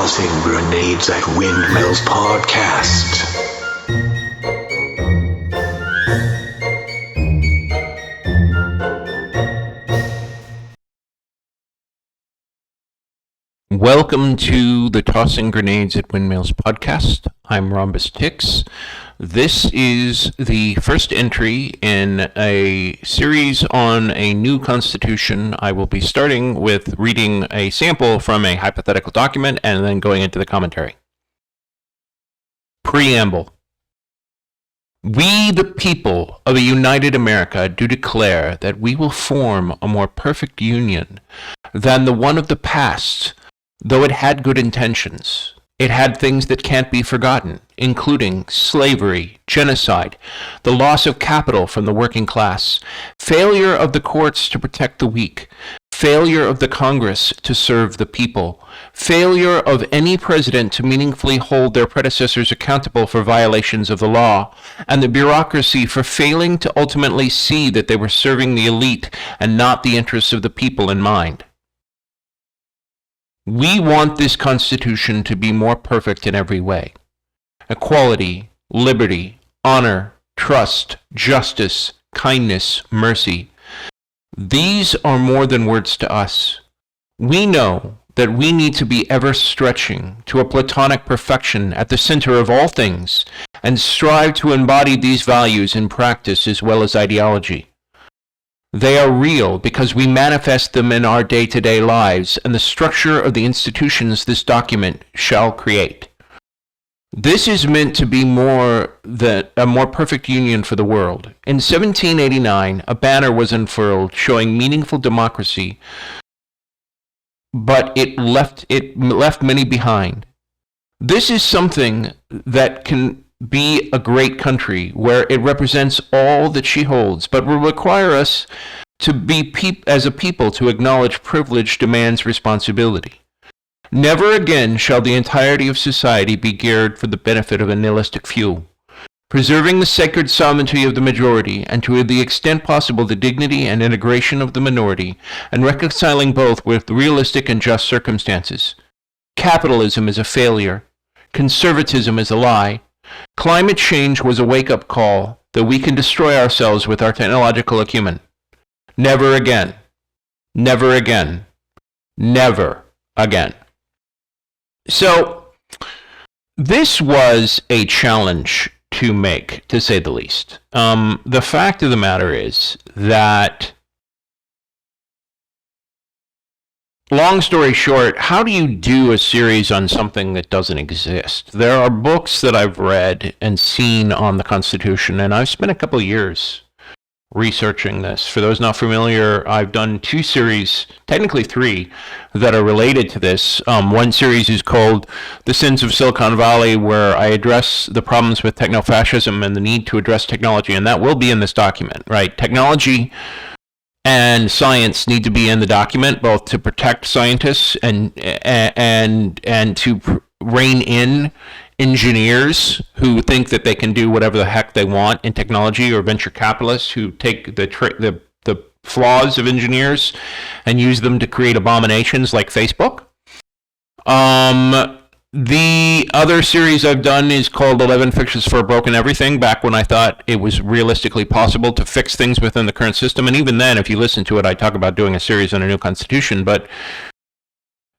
Tossing Grenades at Windmills podcast. Welcome to the Tossing Grenades at Windmills podcast. I'm Rhombus Tix. This is the first entry in a series on a new constitution. I will be starting with reading a sample from a hypothetical document and then going into the commentary. Preamble. We, the people of a united America, do declare that we will form a more perfect union than the one of the past. Though it had good intentions, it had things that can't be forgotten, including slavery, genocide, the loss of capital from the working class, failure of the courts to protect the weak, failure of the Congress to serve the people, failure of any president to meaningfully hold their predecessors accountable for violations of the law, and the bureaucracy for failing to ultimately see that they were serving the elite and not the interests of the people in mind. We want this Constitution to be more perfect in every way. Equality, liberty, honor, trust, justice, kindness, mercy. These are more than words to us. We know that we need to be ever stretching to a Platonic perfection at the center of all things and strive to embody these values in practice as well as ideology. They are real because we manifest them in our day-to-day lives and the structure of the institutions this document shall create. This is meant to be a more perfect union for the world. In 1789, a banner was unfurled showing meaningful democracy, but it left many behind. This is something that can be a great country where it represents all that she holds, but will require us to be as a people to acknowledge privilege demands responsibility. Never again shall the entirety of society be geared for the benefit of a nihilistic few. Preserving the sacred sovereignty of the majority, and to the extent possible the dignity and integration of the minority, and reconciling both with realistic and just circumstances. Capitalism is a failure. Conservatism is a lie. Climate change was a wake-up call that we can destroy ourselves with our technological acumen. Never again. Never again. Never again. So, this was a challenge to make, to say the least. The fact of the matter is that, long story short, how do you do a series on something that doesn't exist? There are books that I've read and seen on the Constitution, and I've spent a couple of years researching this. For those not familiar, I've done two series, technically three, that are related to this. One series is called The Sins of Silicon Valley, where I address the problems with techno-fascism and the need to address technology, and that will be in this document, right? Technology and science need to be in the document, both to protect scientists and to rein in engineers who think that they can do whatever the heck they want in technology, or venture capitalists who take the flaws of engineers and use them to create abominations like Facebook. The other series I've done is called 11 Fixes for a Broken Everything, back when I thought it was realistically possible to fix things within the current system. And even then, if you listen to it, I talk about doing a series on a new constitution. But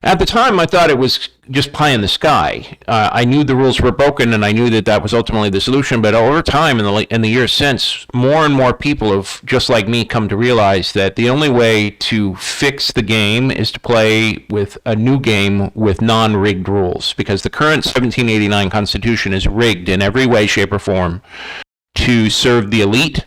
at the time, I thought it was just pie in the sky. I knew the rules were broken, and I knew that that was ultimately the solution. But over time, in the years since, more and more people have, just like me, come to realize that the only way to fix the game is to play with a new game with non-rigged rules. Because the current 1789 Constitution is rigged in every way, shape, or form to serve the elite,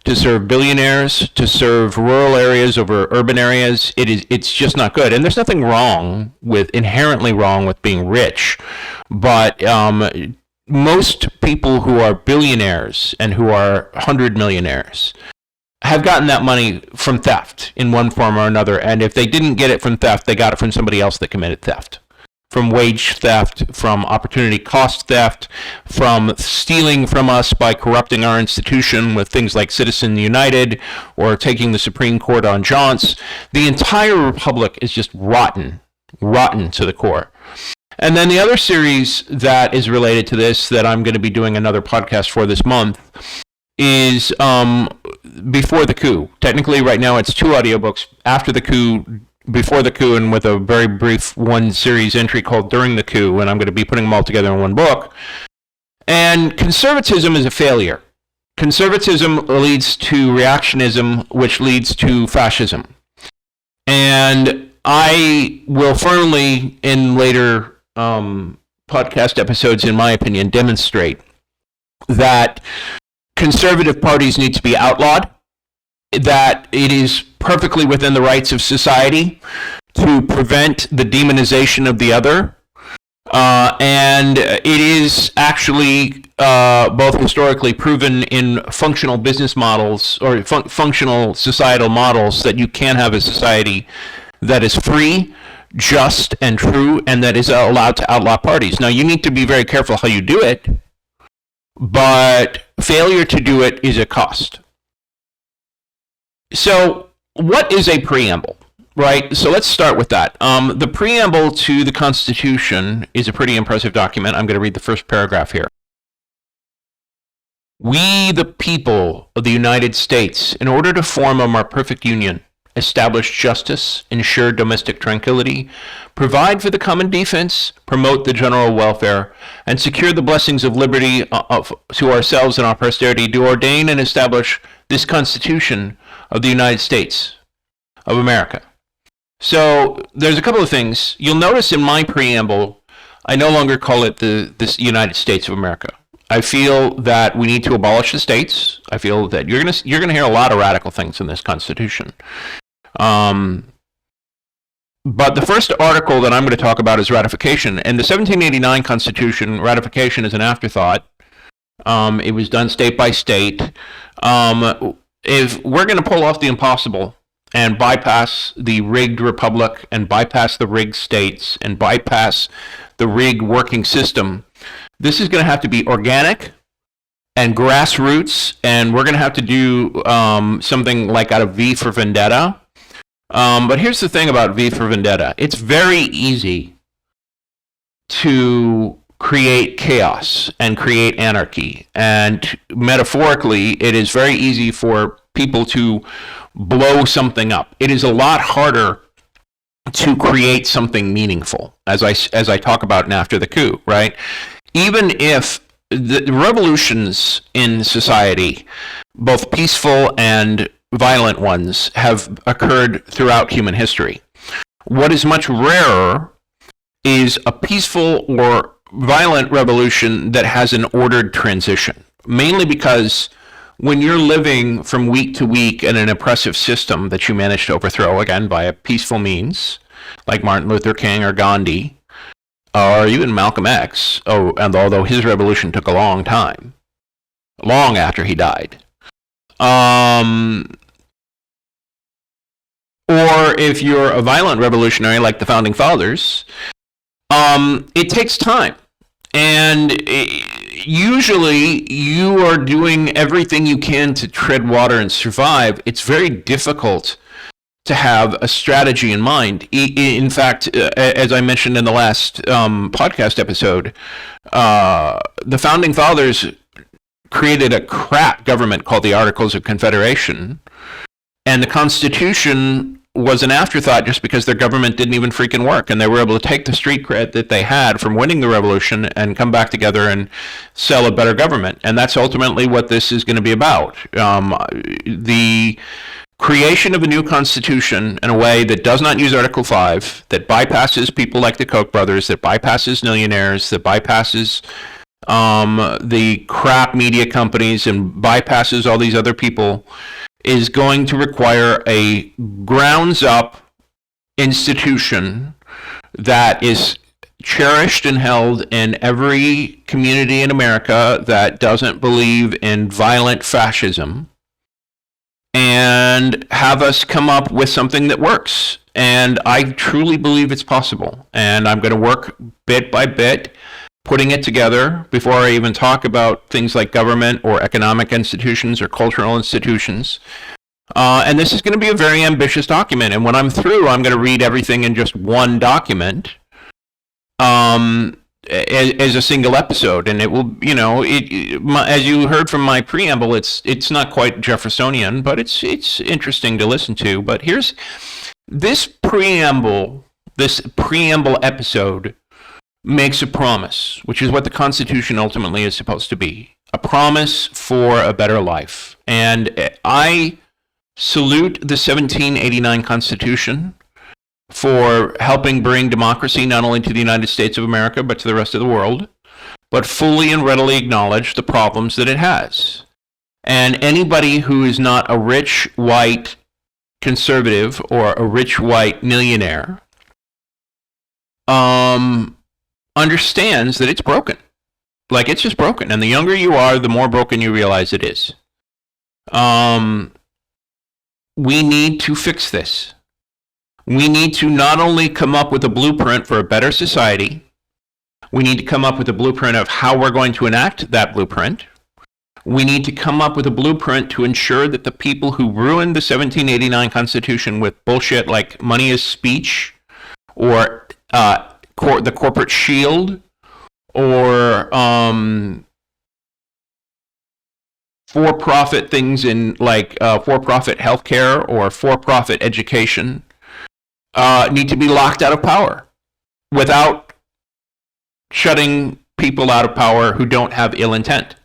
to serve billionaires, to serve rural areas over urban areas. It's just not good. And there's nothing inherently wrong with being rich. But most people who are billionaires and who are 100 millionaires have gotten that money from theft in one form or another. And if they didn't get it from theft, they got it from somebody else that committed theft. From wage theft, from opportunity cost theft, from stealing from us by corrupting our institution with things like Citizen United or taking the Supreme Court on jaunts. The entire republic is just rotten to the core. And then the other series that is related to this that I'm going to be doing another podcast for this month is Before the Coup. Technically, right now it's 2 audiobooks, After the Coup, Before the Coup, and with a very brief one series entry called During the Coup, and I'm going to be putting them all together in one book. And conservatism is a failure. Conservatism leads to reactionism, which leads to fascism. And I will firmly, in later podcast episodes, in my opinion, demonstrate that conservative parties need to be outlawed, that it is perfectly within the rights of society to prevent the demonization of the other, and it is actually both historically proven in functional business models or functional societal models that you can have a society that is free, just, and true, and that is allowed to outlaw parties. Now, you need to be very careful how you do it, but failure to do it is a cost. So, what is a preamble, right? So let's start with that. The preamble to the Constitution is a pretty impressive document. I'm going to read the first paragraph here. We, the people of the United States, in order to form a more perfect union, establish justice, ensure domestic tranquility, provide for the common defense, promote the general welfare, and secure the blessings of liberty to ourselves and our posterity, do ordain and establish this Constitution of the United States of America. So there's a couple of things. You'll notice in my preamble, I no longer call it this United States of America. I feel that we need to abolish the states. I feel that you're gonna hear a lot of radical things in this Constitution. But the first article that I'm going to talk about is ratification. In the 1789 Constitution, ratification is an afterthought. It was done state by state. If we're going to pull off the impossible and bypass the rigged republic and bypass the rigged states and bypass the rigged working system, this is going to have to be organic and grassroots, and we're going to have to do something like out of V for Vendetta. But here's the thing about V for Vendetta. It's very easy to create chaos and create anarchy. And metaphorically, it is very easy for people to blow something up. It is a lot harder to create something meaningful, as I talk about in After the Coup, right? Even if the revolutions in society, both peaceful and violent ones, have occurred throughout human history. What is much rarer is a peaceful or violent revolution that has an ordered transition, mainly because when you're living from week to week in an oppressive system that you manage to overthrow, again, via peaceful means, like Martin Luther King or Gandhi, or even Malcolm X, and although his revolution took a long time, long after he died. Or if you're a violent revolutionary like the Founding Fathers, it takes time. And usually you are doing everything you can to tread water and survive. It's very difficult to have a strategy in mind. In fact, as I mentioned in the last podcast episode, the Founding Fathers created a crap government called the Articles of Confederation, and the Constitution was an afterthought just because their government didn't even freaking work, and they were able to take the street cred that they had from winning the revolution and come back together and sell a better government. And that's ultimately what this is going to be about. The creation of a new constitution in a way that does not use Article 5, that bypasses people like the Koch brothers, that bypasses millionaires, that bypasses the crap media companies and bypasses all these other people, is going to require a grounds-up institution that is cherished and held in every community in America that doesn't believe in violent fascism, and have us come up with something that works. And I truly believe it's possible. And I'm going to work bit by bit, putting it together before I even talk about things like government or economic institutions or cultural institutions. And this is going to be a very ambitious document. And when I'm through, I'm going to read everything in just one document. as a single episode, and it will, as you heard from my preamble, it's not quite Jeffersonian, but it's interesting to listen to. But here's this preamble episode makes a promise, which is what the Constitution ultimately is supposed to be, a promise for a better life. And I salute the 1789 Constitution for helping bring democracy not only to the United States of America, but to the rest of the world, but fully and readily acknowledge the problems that it has. And anybody who is not a rich white conservative or a rich white millionaire understands that it's broken. Like, it's just broken. And the younger you are, the more broken you realize it is. We need to fix this. We need to not only come up with a blueprint for a better society, we need to come up with a blueprint of how we're going to enact that blueprint. We need to come up with a blueprint to ensure that the people who ruined the 1789 Constitution with bullshit like money is speech, or the corporate shield, or for-profit things in like for-profit healthcare or for-profit education, need to be locked out of power without shutting people out of power who don't have ill intent.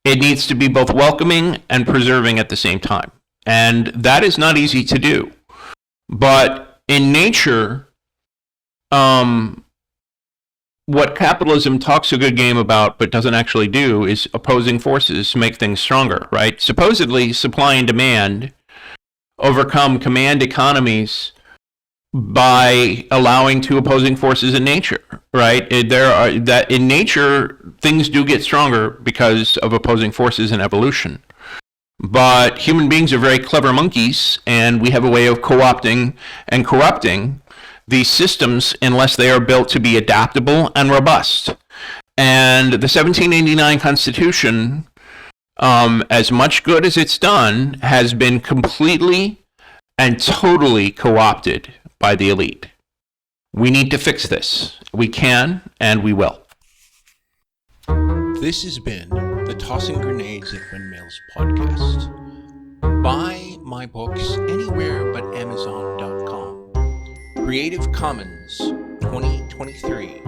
It needs to be both welcoming and preserving at the same time. And that is not easy to do. But in nature, what capitalism talks a good game about but doesn't actually do is opposing forces to make things stronger, right? Supposedly, supply and demand overcome command economies by allowing two opposing forces in nature, right? That in nature, things do get stronger because of opposing forces in evolution. But human beings are very clever monkeys, and we have a way of co-opting and corrupting these systems unless they are built to be adaptable and robust. And the 1789 Constitution, as much good as it's done, has been completely and totally co-opted by the elite. We need to fix this. We can, and we will. This has been the Tossing Grenades at Windmills podcast. Buy my books anywhere but Amazon.com. Creative Commons 2023.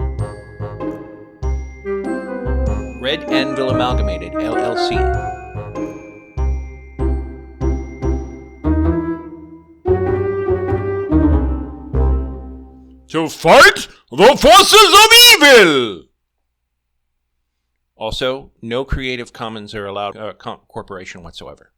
Red Anvil Amalgamated, LLC. To fight the forces of evil! Also, no Creative Commons are allowed corporation whatsoever.